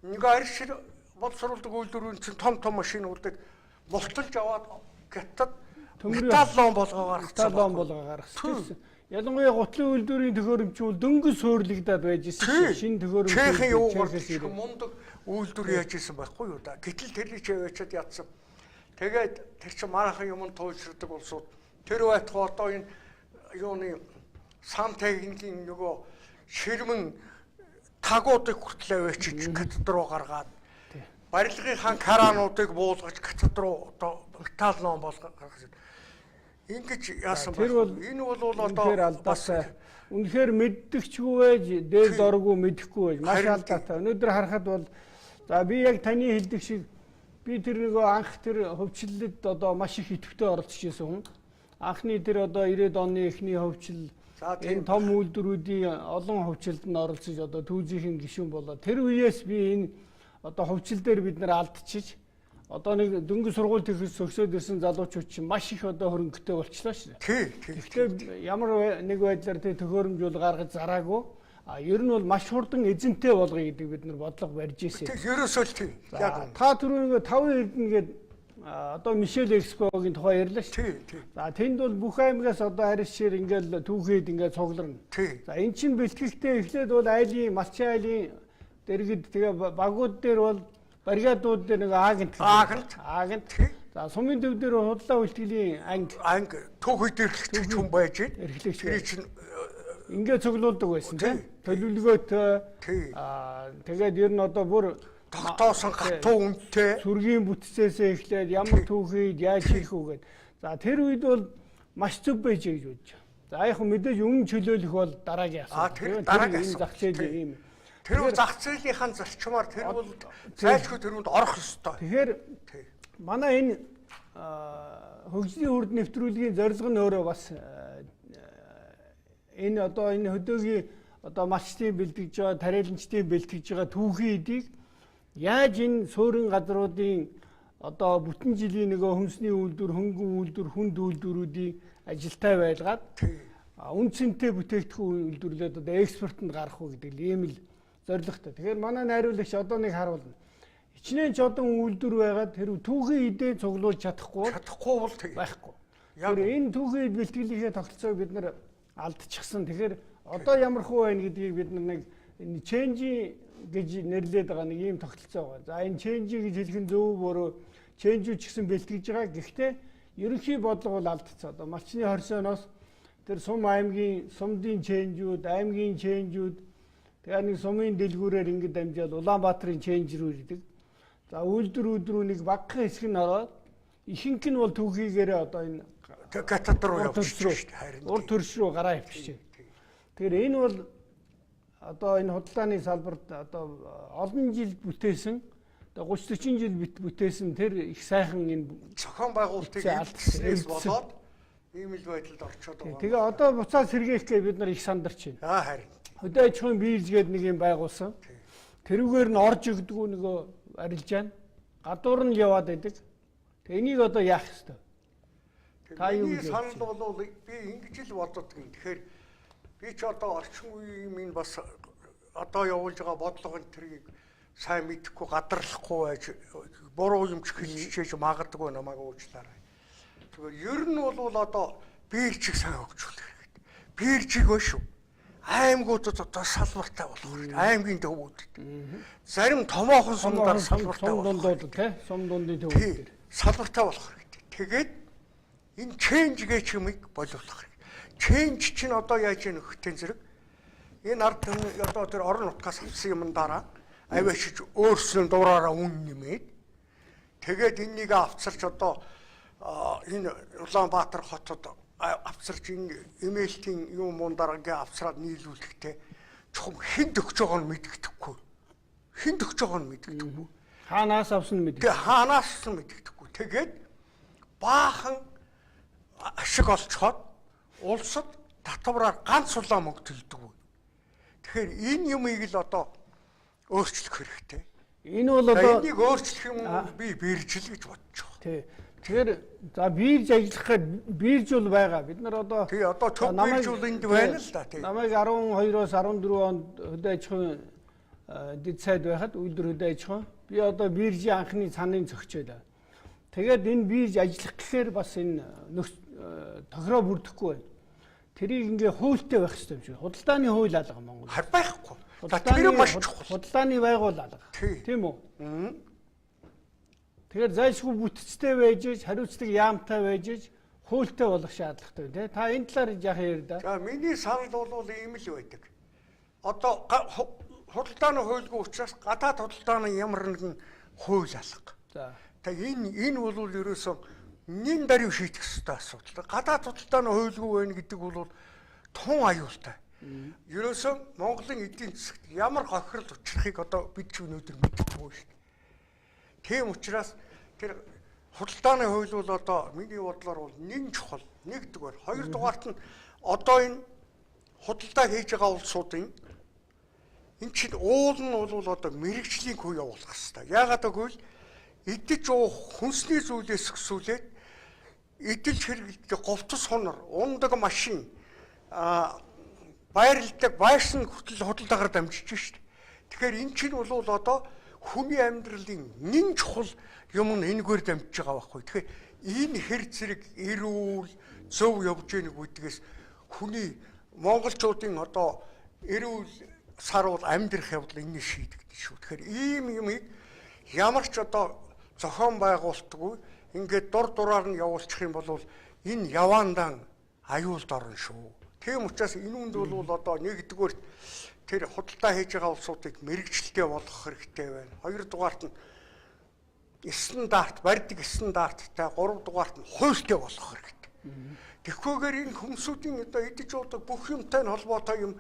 Speaker 2: нэг арьс шир боловсруулдаг үйлдвэрийн чинь том машинуудыг мулталж аваад гятад металлон болгоо гаргацсан.
Speaker 1: металлон болгоо гаргасан. Ялангуяа гутлын үйлдвэрийн төхөөрөмч бол дөнгөж суурилагдаад байж ирсэн. Шинэ төхөөрөмч
Speaker 2: Чехийн юугаар мундаг үйлдвэр яаж исэн байхгүй юу да. Гэтэл тэрний чавчад ядсан. Тэгээд тэр чинь манайхан юм туйлширдаг улсууд тэр байтугай одоо энэ юуны сан техникийн нөгөө ширмэн тагуудыг хүртэл авчиж катед руу гаргаад барилгын караануудыг буулгаж катед руу одоо металлон болгоо гаргасан. Ингэж яасан бэ? Энэ бол одоо
Speaker 1: бас үнэхээр мэддэгчгүй байж, дээр доргүй мэдэхгүй байж маш алдаатай. Өнөөдөр харахад бол за би яг таны хэлдэг шиг би тэр нөгөө анх тэр хөвчлөлд одоо маш их идэвхтэй оролцож байсан хүн. Анхны тэр одоо 90-ад оны эхний хөвчлөл энэ том үйлдвэрүүдийн олон хөвчлөлд нь оролцож одоо түүзийнхэн гишүүн болоо. Тэр үеэс би энэ одоо хөвчлөл дээр бид нар алдчихж одоо нэг дөнгөж сургууль төгсөж өсөөд ирсэн залуучууд чинь маш их одоо хөрөнгөтэй болчихлоо шүү дээ. Гэхдээ ямар нэг байдлаар тэр төхөөрөмж бол гаргаж зараагүй. Ер нь бол маш хурдан эзэнтэй болгоё гэдэг бид нар бодлого барьж ирсэн.
Speaker 2: Ерөөсөө л тийм. Яг
Speaker 1: та түрүү нэг 5 эрдэнэ гээд одоо Мишель Экспогийн тухай ярьлаа шүү. За тэнд бол бүх аймагаас одоо арьс шир ингээл түүхэд ингээд цугларна. За эн чинь бэлтгэхтэй эхлээд бол айлын малчин айлын дэргэд тэгээ багууд дээр бол бригадууд дээр нэг агент. За сумын төв дээр худлаа үйлтгэлийн
Speaker 2: анги түүхэд эрхлэгч хүн байж
Speaker 1: эрхлэгч
Speaker 2: чинь
Speaker 1: ингээд цуглуулдаг байсан тийм төлөвлөгөөтэй тэгээд ер нь одоо бүр
Speaker 2: тогтоосон гатуу үнэтэй
Speaker 1: сүргийн бүтцээсээ эхлээд ямар түүхийд яаж хийх үгээд за тэр үед бол маш зөв байж гэж бодож. За яг мэдээж өмнө чөлөөлөх бол дараагийн асуудал.
Speaker 2: Дараагийн
Speaker 1: зах зээл ийм.
Speaker 2: Тэр зах зээлийн зарчмаар тэр бол зайлшгүй тэрүүнд орох ёстой.
Speaker 1: Тэгэхээр манай энэ хөгжлийн үрд нэвтрүүлгийн зорилго нь өөрөө бас энэ одоо энэ хөдөөгийн одоо малчдын бэлтгэж байгаа, тариаланчдын бэлтгэж байгаа түүхийн эдийг яаж энэ суурин газруудын одоо бүтэн жилийн нөгөө хүнсний үйлдвэр, хөнгөн үйлдвэр, хүнд үйлдвэрүүдийн ажилтай байлгаад үнцэнтэй бүтээгдэхүүн үйлдвэрлээд одоо экспортод гарах уу гэдэг ийм л зорилготой. Тэгэхээр манай найруулагч одоо нэг харуулна. Хичнээн ч одоо үйлдвэр байгаад тэр түүхийн эдээ цуглуулж чадахгүй
Speaker 2: бол
Speaker 1: байхгүй. Яг энэ түүхийн эд бэлтгэлийнхээ тогтолцоог бид нар алдчихсан. Тэгэхээр одоо ямар хөө байна гэдгийг бид нар нэг ченжи гэж нэрлээд байгаа нэг ийм тогтолцоо байгаа. За энэ ченжи гэж хэлэх нь зөв буруу ченжүүд ч гэсэн бэлтгэж байгаа. Гэхдээ ерөнхий бодлого бол алдчихсан. Одоо малчны хорсооноос тэр сум аймгийн сумдын ченжүүд, аймгийн ченжүүд тэгээ нэг сумын дэлгүүрээр ингэж дамжаад Улаанбаатарын ченж рүү ирдэг. За үйлдвэрүүд рүү нэг багахан хэсэг нь ороод ихэнх нь бол түүхийгээрээ одоо энэ
Speaker 2: катед руу явчихсан шүү дээ. Харин
Speaker 1: урд төрш рүү гараа явчихжээ. Тэгэхээр энэ бол одоо энэ худалдааны салбарт одоо олон жил бүтээсэн одоо 30-40 жил бүтээсэн тэр их сайхан энэ
Speaker 2: зохион байгуулалтыг эвдснээс болоод ийм л байдалд орчод байгаа.
Speaker 1: Тэгээ одоо буцаад сэргээх гэж бид нар их сандарч байна.
Speaker 2: Харин
Speaker 1: хөдөө аж ахуйн бирж гэдэг нэг юм байгуулсан. Тэрүүгээр нь орж өгдөггүй нөгөө арилжаана. Гадуур нь яваад байдаг. Тэгээ энийг одоо яах ёстой?
Speaker 2: Та юу гэж санал бол би ингэж л боддог юм. Тэгэхээр би ч одоо орчин үеийн минь бас одоо явуулж байгаа бодлого энэ тэрийг сайн мэдэхгүй гадарлахгүй байж буруу юм ч хэлчихэж магадгүй намайг уучлаарай. Зүгээр ер нь бол одоо биржийг сайн хөгжүүлэх хэрэгтэй. Биржийг өшөө аймагуудад одоо салбартай болох хэрэгтэй. Аймгийн төвүүдэд. Зарим томоохон сумдаар салбартай
Speaker 1: дундууд тий сум дундын төвүүд
Speaker 2: салбартай болох хэрэгтэй. Тэгээд энэ ченж гэж юмыг боловлох хэрэгтэй. Ченж чинь одоо яаж яах вэ зэрэг энэ ард одоо тэр орон нутгаас авсан юм дараа аваашиж өөрснөө дуураараа үн нэмээд тэгээд энэнийг авцарч одоо энэ Улаанбаатар хотод авцарч энэ эмээлтийн юм мундараагээ авцраад нийлүүлэхдээ чухам хэн төгж байгааг нь мэддэхгүй. Хэн төгж байгааг нь мэддэхгүй.
Speaker 1: Хаанаас авсан нь мэддэхгүй.
Speaker 2: Тэгээ хаанаас нь мэддэхгүй. Тэгээд баахан ашиг олцоход улсад татвараар ганц улаан мөнгө төлдөг. Тэгэхээр энэ юмыг л одоо өөрчлөх хэрэгтэй.
Speaker 1: Энэ бол одоо
Speaker 2: энийг өөрчлөх юм би биржил гэж бодож байгаа.
Speaker 1: Тий. Тэгэхээр за бирж ажиллах гээд бирж бол байгаа. Бид нар одоо
Speaker 2: тий одоо төв бирж бол энд байна л да тий.
Speaker 1: Намайг 12-оос 14 онд хөдөө аж ахуйн дэд сайд байхад үйлдвэр хөдөө аж ахуйн би одоо биржийн анхны цаныг зөгчөөд. Тэгээд энэ бий ажиллах гэхээр бас энэ тохироо бүрдэхгүй байна. Тэрийг ингээ хуультай байх хэрэгтэй юм шиг. Худалдааны хууль алга Монгол.
Speaker 2: Байхгүй. За тэр маш чухал.
Speaker 1: Худалдааны байгуул алга. Тийм үү? Тэгэхээр зайлшгүй бүтцтэй байж иж, хариуцлага яамтай байж иж, хуультай болох шаардлагатай тий. Та энэ талаар яах юм да?
Speaker 2: За миний санал бол ийм л байдаг. Одоо худалдааны хуульгүй учраас гадаад худалдааны ямар нэгэн хууль алга.
Speaker 1: За.
Speaker 2: Тэгээ энэ бол ерөөсөө нин даруй шийдэх ёстой асуудал. Гадаад худалдааны хуульгүй байна гэдэг бол тун аюултай. Ерөөсөө Монголын эдийн засагт ямар гохирол учрахыг одоо бид ч өнөөдөр мэдэхгүй шүү дээ. Тийм учраас тэр худалдааны хууль бол одоо миний бодлоор бол нэн чухал. Нэгдүгээр, хоёрдугаарт нь одоо энэ худалдаа хийж байгаа улсуудын энэ чинь уул нь бол одоо мэрэгжлийн хүү явуулах хэрэгтэй. Яагаад гэвэл идэж уух хүнсний зүйлээс өсвөлээд эдэлж хэрэглэдэг говтос хонор, ундаг машин, байрладаг байшин хүртэл худалдаагаар дамжиж шүү дээ. Тэгэхээр эн чинь бол одоо хүний амьдралын нэн чухал юм нь энэгээр дамжиж байгаа байхгүй. Тэгэхээр энэ хэр зэрэг эрүүл зөв явж байгааг үдгээс хүний монголчуудын одоо эрүүл сарвал амьдрах явдал энэ шийдэгдэж шүү. Тэгэхээр ийм юмыг ямар ч одоо зохион байгуулалтгүй ингээд дур дураар нь явуулчих юм бол энэ яваандаа аюулд орно шүү. Тийм учраас энэ үнд бол одоо нэгдүгээр тэр худалдаа хийж байгаа улсуудыг мэрэгчлээ болгох хэрэгтэй байна. Хоёрдугаарт нь стандарт, барьдаг стандарттай, гуравдугаарт нь хуультай болгох хэрэгтэй. Тэгэхгүйгээр энэ хүмүүсийн одоо идэж уудаг бүх юмтай нь холбоотой юм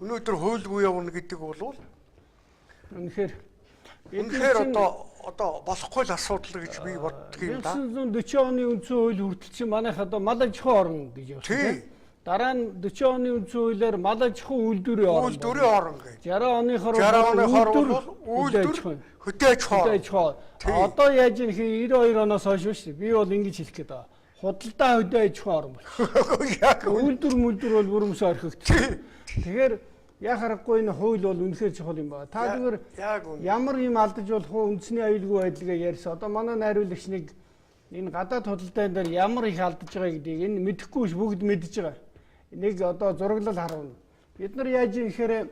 Speaker 2: өнөөдөр хуульгүй явна гэдэг бол үнэхээр одоо болохгүй л асуудал гэж би боддог юм да.
Speaker 1: 1940 оны үндсэн хууль хүртэл чинь манайх одоо мал аж ахуй орн гэж явуулсан. Дараа нь 40 оны үндсэн хуулиар мал аж ахуй үйлдвэрийн орн.
Speaker 2: Үйлдвэрийн орн гэж.
Speaker 1: 60 оныхоор
Speaker 2: үйлдвэр хөдөө аж ахуй.
Speaker 1: Одоо яаж юм хий 92 оноос хойш шүү дээ. Би бол ингэж хэлэх гээд байгаа. Худалдаа хөдөө аж ахуй орн бол. Үйлдвэр бол бүрмс орхигдсон. Тэгэхээр яг харахгүй энэ хууль бол үнэхээр чухал юм байна. Та зүгээр ямар юм алдаж болох вэ? Үндэсний аюулгүй байдлыг ярьсан. Одоо манай найруулагч нэг энэ гадаад худалдаан дээр ямар их алдаж байгаа гэдгийг энэ мэдэхгүй ш бүгд мэдж байгаа. Нэг одоо зураглал харуулна. Бид нар яаж юм гэхээр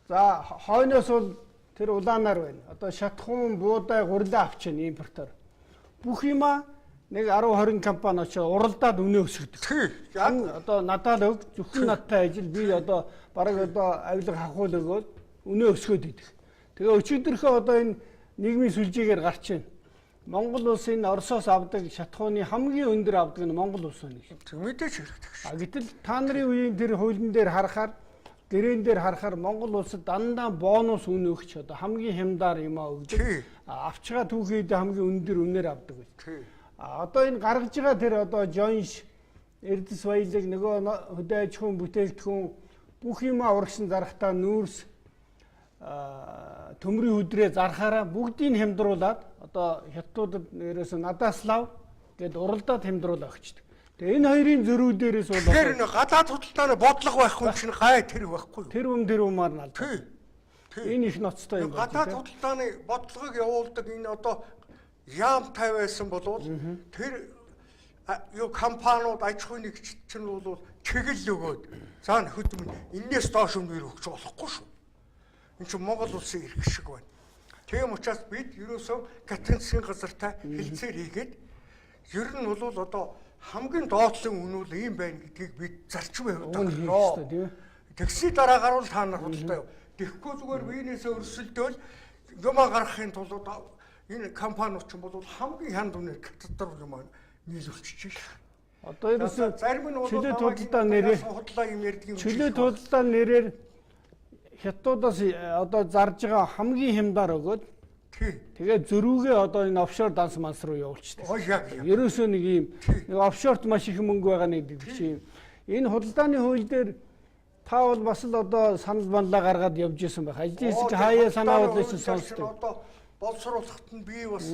Speaker 1: за хойноос бол тэр улаанаар байна. Одоо шатхуун, буудай, гурилаа авчин импортоор. Бүх юма нэг 10 20 компани очоод уралдаад өнөө өсгдөг. Одоо надад өг зөвхөн надтай ажил би одоо бараг одоо авилга хахуул өгөөд өнөө өсгөөд идэг. Тэгээ өчигдөрхөө одоо энэ нийгмийн сүлжээгээр гарч байна. Монгол улс энэ Оросоос авдаг шатхууны хамгийн өндөр авдаг нь Монгол улс байна.
Speaker 2: Мэдээж хэрэгтэй.
Speaker 1: Гэтэл та нарын үеийн тэр хуулийн дээр харахаар гэрээн дээр харахаар Монгол улсад дандаа бонус үн өгч одоо хамгийн хямдаар юмаа өгдөг. Авчгаа түүхийд хамгийн өндөр үнээр авдаг гэж. Одоо энэ гаргаж байгаа тэр одоо Жонш Эрдэс баялаг нөгөө хөдөө аж ахуйн бүтээгдэхүүн бүх юмаа урагшин зарахтаа нүүрс төмрийн хөдрөө зархаараа бүгдийг хямдруулад одоо хятадуудад ерөөсө надаас лав гэд уралдаад хямдруулаа өгчдөг. Тэгээ энэ хоёрын зөрүү дээрээс бол
Speaker 2: тэр гадаад худалдааны бодлого байхгүй чинь гай тэр байхгүй.
Speaker 1: Тэр юмар нь аль. Энэ их ноцтой юм байна.
Speaker 2: Гадаад худалдааны бодлогыг явуулдаг энэ одоо яамтай байсан болвол тэр юу компаниуд аж ахуйн нэгжид чинь бол чиглэл өгөөд цаана хөдөлмөр энээс доош өмнөр өгч болохгүй шүү. Энэ чинь Монгол улсын эрх шиг байна. Тийм учраас бид ерөөсөө Катрин засгийн газартай хэлцээр хийгээд ер нь бол одоо хамгийн доотлын үн бол ийм байна гэдгийг бид зарчим явуулдаг. Тэгсний дараагаар бол та нар худалдаа яв. Тэгэхгүй зүгээр биенээсээ өрсөлдөөл юмаа гаргахын тулд энэ компаниуд ч бол хамгийн хянд үнээр катастроф юм нийлүүлчих.
Speaker 1: Одоо ерөөсөө
Speaker 2: зарим нь бол
Speaker 1: чөлөөт худалдаа нэрээр
Speaker 2: худлаа юм ярьдаг юм.
Speaker 1: Чөлөөт худалдаа нэрээр хятадуудаас одоо зарж байгаа хамгийн хямдаар өгөөд тэгээд зөрүүгээ одоо энэ офшор данс манс руу явуулчихдаг. Ерөөсөө нэг ийм нэг офшорт маш их мөнгө байгаа нэг чинь энэ худалдааны хууль дээр та бол бас л одоо санал банлаа гаргаад явж исэн байх. Ажлын хэсэг хаяа санаа бодлоо сонсдог.
Speaker 2: Одоо боловсруулахад нь би бас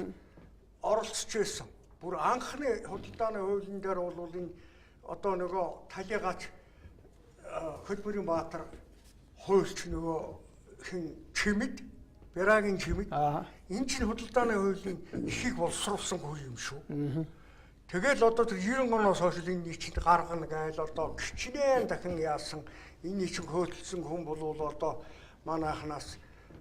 Speaker 2: оролцож байсан. Бүр анхны худалдааны хуулийн дээр бол энэ одоо нөгөө талигач Хөдөлмөрийн Баатар хуульч нөгөө хин чимэд Бярагийн чимэг.
Speaker 1: Аа.
Speaker 2: Энэ чинь худалдааны хуулийн ихийг боловсруулсан хууль юм шүү. Тэгэл одоо тэр 90 оноос хойш энэ чинь гаргана гайл одоо гिचнээн дахин яасан энэ чинь хөөцөлсөн хүн бол одоо манайхнаас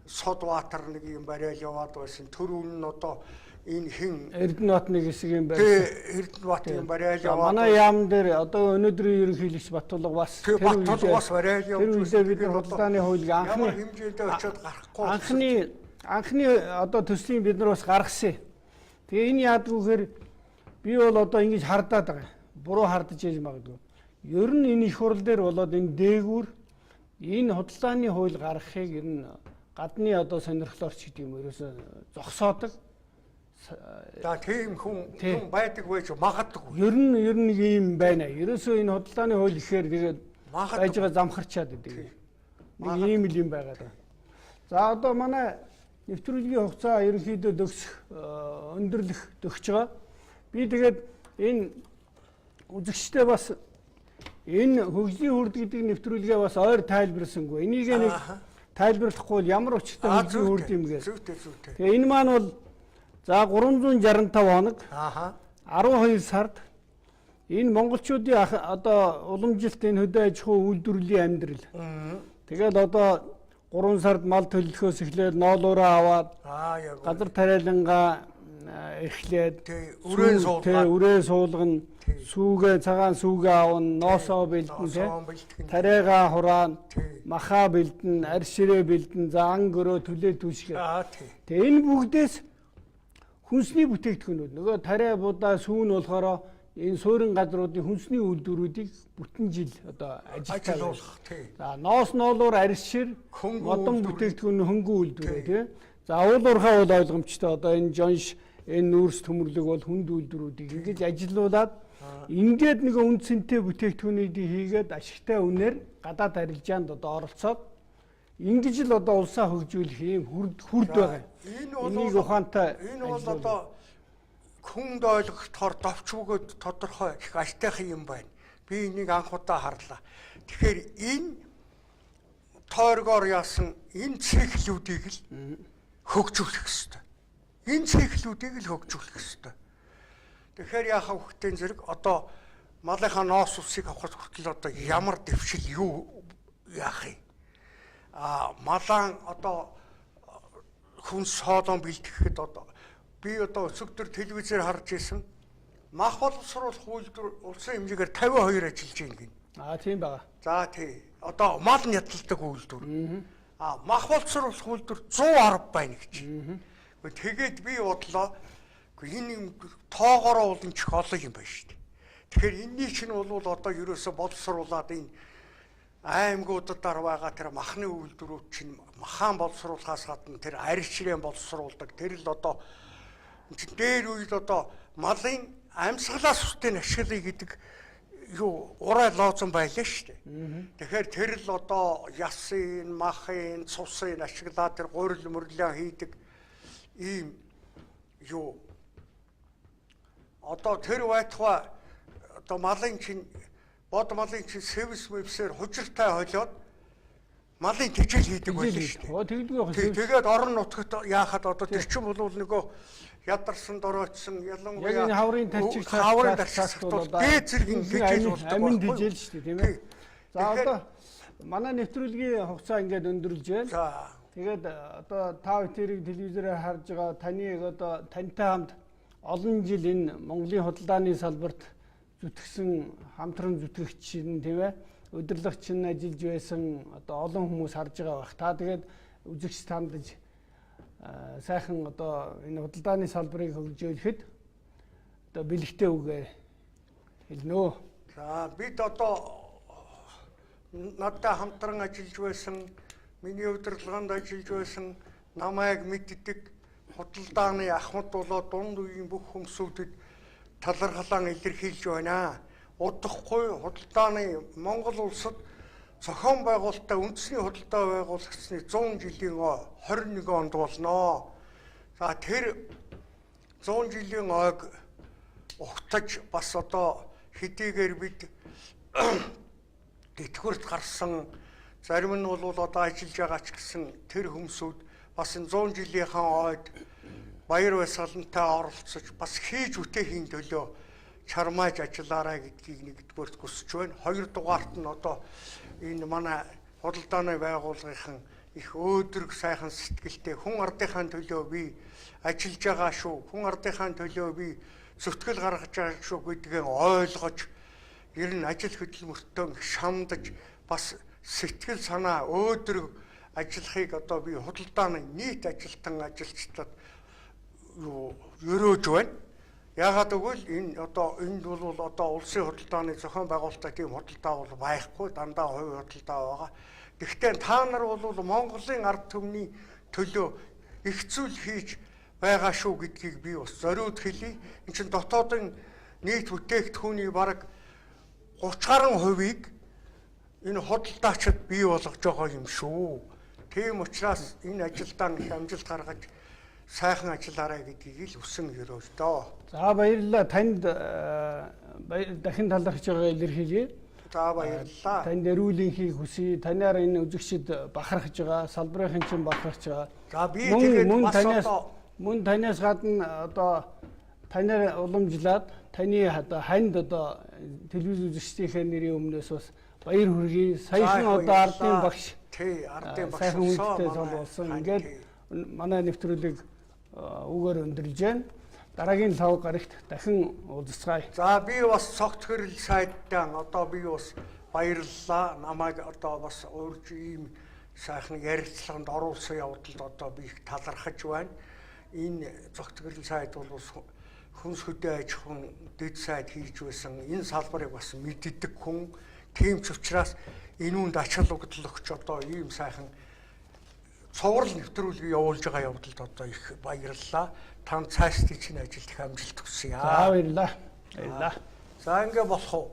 Speaker 2: Содбаатар нэг юм барайл яваад байсан. Төрүүн нь одоо энэ хин
Speaker 1: Эрдэнэбатны хэсэг юм байна.
Speaker 2: Эрдэнэбатын барайл яваад.
Speaker 1: Манай яам дээр одоо өнөөдрийн ерөнхийлөгч Батулга бас
Speaker 2: тэр бас барайл явж
Speaker 1: тэр үедээ бид худалдааны хуулийг
Speaker 2: ямар хэмжээндээ очиод гарахгүй.
Speaker 1: Анхны одоо төслийн бид нар бас гаргасан. Тэгээ энэ яадгүйгээр би бол одоо ингэж хардаад байгаа. Буруу хардаж яж магадгүй. Ер нь энэ их хурл дээр болоод энэ дээгүүр энэ худалдааны хууль гаргахыг ер нь гадны одоо сонирхлоорч гэдэг юм ерөөсөө зогсоодог.
Speaker 2: За тийм хүн байдаг байж магадгүй.
Speaker 1: Ер нь нэг юм байна. Ерөөсөө энэ худалдааны хууль ихээр тэгээд байж байгаа замхарчаад идэг. Нэг ийм л юм байгаа даа. За одоо манай нэвтрүүлгийн хугацаа ерөнхийдөө өндөрлөх төгсөж байгаа. Би тэгээд энэ үзэгчтэй бас энэ хөгжлийн хүрд гэдэг нэвтрүүлгээ бас ойр тайлбарласангүй. Энийг нэг тайлбарлахгүй бол ямар учиртай хөгжлийн хүрд юм гээ. Тэгээ энэ маань бол за 365 хоног 12 сард энэ монголчуудын одоо уламжилт энэ хөдөө аж ахуй үйлдвэрлэлийн амьдрал. Тэгээд одоо 3 сард мал төлөлхөөс эхлээд ноолуураа аваад газар тариалангаа эхлээд үрээ суулгана, сүүгээ цагаан сүүгээ авна, ноосоо бэлдэн, тариагаа хураана, махаа бэлдэн, арьс ширээ бэлдэн, заан гөрөө төлөө түшгэ. Тэгээ энэ бүгдээс хүнсний бүтээгдэхүүнүүд нөгөө тариа будаа сүүн болохоор энэ суурин газруудын хүнсний үйлдвэрүүдийг бүтэн жил одоо ажиллуулах. За ноос ноолуур арьс шир модон бүтээгдэхүүн хөнгөн үйлдвэр тий. За уулуурхаа бол ойлгомжтой одоо энэ жонш энэ нүүрс төмөрлөг бол хүнд үйлдвэрүүдийг ингэж ажиллуулад ингээд нэг үндсэнтэй бүтээгдэхүүнүүдийг хийгээд ашигтай үнээр гадаад арилжаанд одоо оролцоод ингэж л одоо улсаа хөгжүүлэх юм хүрд байгаа. Энийг ухаантай
Speaker 2: энэ бол одоо хүнд ойлгохоор довч бөгөөд тодорхой их альтайхан юм байна. Би энийг анх удаа харлаа. Тэгэхээр энэ тойргоор яасан энэ циклүүдийг л хөгжүүлэх ёстой. Энэ циклүүдийг л хөгжүүлэх ёстой. Тэгэхээр яхаа хөхтэн зэрэг одоо малынхаа ноос усыг авахд хүртэл одоо ямар дэвшил юу яах юм? Малан одоо хүнс хоолон бэлтгэхэд одоо би одоо өсөгдөр телевизээр харж исэн мах боловсруулах үйлдвэр улсын хэмжээгээр 52 ажиллаж байна гин. Тийм байгаа. За тий. Одоо мал ядалдаг үйлдвэр. Мах боловсруулах үйлдвэр 110 байна гэж. Тэгээд би бодлоо энэ тоогоороо бол энэ чих олон юм байна шүү дээ. Тэгэхээр энэний чинь бол одоо ерөөсө боловсруулаад энэ аймагуудаар байгаа тэр махны үйлдвэрүүд чинь махан боловсруулахаас гадна тэр арьс ширээн боловсруулдаг тэр л одоо дээр үед одоо малын амьсгалаас үстэй ашиглая гэдэг юу урай лооцсон байлаа шүү дээ. Тэгэхээр тэр л одоо ясын, махын, цусын ашиглаад тэр гурил мөрлөө хийдэг ийм юу одоо тэр байтугай одоо малын чинь бод малын чинь сэвс мэвсээр хужиртай холиод малын тэжээл хийдэг байлаа шүү дээ. Тэгээд орон нутагт яахад одоо тэр чинь бол нөгөө ядарсан дороочсон ялангуяа
Speaker 1: яг энэ хаврын тарчигч
Speaker 2: бол дээд зэргийн тэжээл болдог.
Speaker 1: Амин тэжээл шүү дээ тийм ээ. За одоо манай нэвтрүүлгийн хугацаа ингээд өндөрлж байна. За тэгээд одоо та бүхэн телевизээр харж байгаа таныг одоо тантай хамт олон жил энэ Монголын худалдааны салбарт зүтгэсэн хамтран зүтгэгч нь тийм ээ удирдлагч нь ажиллаж байсан одоо олон хүмүүс харж байгаа бах. Та тэгээд үзэгч тандж сайхан одоо энэ худалдааны салбарыг хөгжүүлэхэд одоо бэлэгтэй үгээ хэлнэ.
Speaker 2: За бид одоо надтай хамтран ажиллаж байсан, миний удирдлаганд ажиллаж байсан намайг мэддэг худалдааны ахмад болоод дунд үеийн бүх хүмүүсүүдэд талархлаа илэрхийлж байна. Удахгүй худалдааны Монгол улсад зохион байгуулалтаа үндэсний худалдаа байгуулагчны 100 жилийн 21 онд болно. За тэр 100 жилийн ойг ухтаж бас одоо хэдийгээр бид тэтгэврт гарсан зарим нь бол одоо ажиллаж байгаа ч гэсэн тэр хүмүүсүүд бас энэ 100 жилийнхаа ойд баяр баясгалантай оролцож бас хийж үтээхийн төлөө чармааж ажиллаарай гэдгийг нэгдүгээр хүсэж байна. Хоёрдугаарт нь одоо энэ манай худалдааны байгууллагын их өөдрөг сайхан сэтгэлтэй хүн ардынхаа төлөө би ажиллаж байгаа шүү. Хүн ардынхаа төлөө би зүтгэл гаргаж байгаа шүү гэдгийг ойлгож ер нь ажил хөдөлмөртөө шамдаж бас сэтгэл санаа өөдрөг ажиллахыг одоо би худалдааны нийт ажилтан ажилчдад өрөөж байна. Яагаад гэвэл энд бол одоо улсын худалдааны зохион байгуулалттай тийм худалдаа бол байхгүй, дандаа хувийн худалдаа байгаа. Гэхдээ та нар бол Монголын ард түмний төлөө их зүйл хийж байгаа шүү гэдгийг би бас зориуд хэлье. Энд чинь дотоодын нийт бүтээгдэхүүний бараг 30 гаруй хувийг энэ худалдаачид бий болгож байгаа юм шүү. Тийм учраас энэ ажилдаа их амжилт гаргаж сайхан ажиллаарай гэдгийг л хүсэн өрөөж дөө.
Speaker 1: За баярлалаа. Танд дахин талархаж байгаа илэрхийлье.
Speaker 2: За баярлалаа.
Speaker 1: Танд эрүүлэнхийг хүсье. Танаар энэ үзэгчид бахархаж байгаа, салбарын чинь бахархаж байгаа.
Speaker 2: За би тэгээд бас
Speaker 1: мөн танаас гадна одоо танаар уламжлаад таны одоо ханд одоо телевиз үзэгчдийнхээ нэрийн өмнөөс бас баяр хүргэе. Саяхан одоо ардын багш.
Speaker 2: Тий, ардын багш
Speaker 1: сайхан үйлдэлтэй болсон. Ингээд манай нэвтрүүлэг үгээр өндөрлж байна. Дараагийн 5 гарагт дахин уулзцгаая.
Speaker 2: За би бас цогц хөрөл сайдтаа одоо би бас баярлалаа. Намайг одоо бас өөрч ийм сайхан ярилцлаганд оруулсан явдалд одоо би их талархаж байна. Энэ цогц хөрөл сайд бол бас хүнс хөдөө аж ахуйн дэд сайд хийж байсан. Энэ салбарыг бас мэддэг хүн. Тийм ч учраас энэ үнд ач холбогдол өгч одоо ийм сайхан цуврал нэвтрүүлгийг явуулж байгаа явдалд одоо их баярлалаа. Танд цаашдын чинь ажилд их амжилт хүсье.
Speaker 1: За баярлалаа. Баярлалаа.
Speaker 2: За ингээ болох уу?